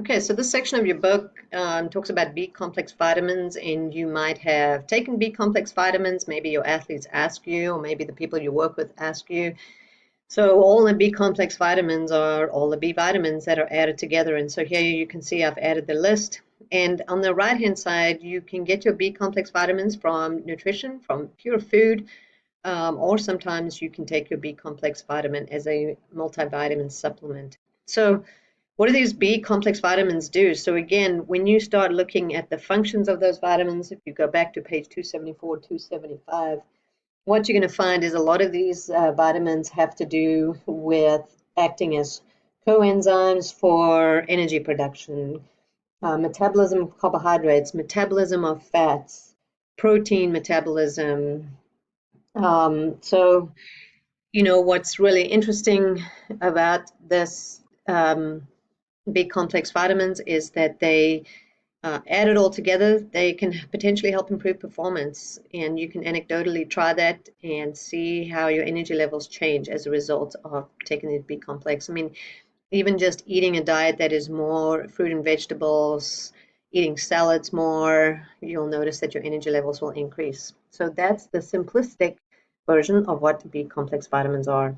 Okay, so this section of your book talks about B complex vitamins, and you might have taken B complex vitamins. Maybe your athletes ask you, or maybe the people you work with ask you. So all the B complex vitamins are all the B vitamins that are added together. And so here you can see I've added the list. And on the right-hand side, you can get your B complex vitamins from nutrition, from pure food, or sometimes you can take your B complex vitamin as a multivitamin supplement. So what do these B complex vitamins do? So again, when you start looking at the functions of those vitamins, if you go back to page 274, 275, what you're going to find is a lot of these vitamins have to do with acting as coenzymes for energy production, metabolism of carbohydrates, metabolism of fats, protein metabolism. So, what's really interesting about this big complex vitamins is that they added all together, they can potentially help improve performance. And you can anecdotally try that and see how your energy levels change as a result of taking the B complex. I mean, even just eating a diet that is more fruit and vegetables, eating salads more, you'll notice that your energy levels will increase. So that's the simplistic version of what B complex vitamins are.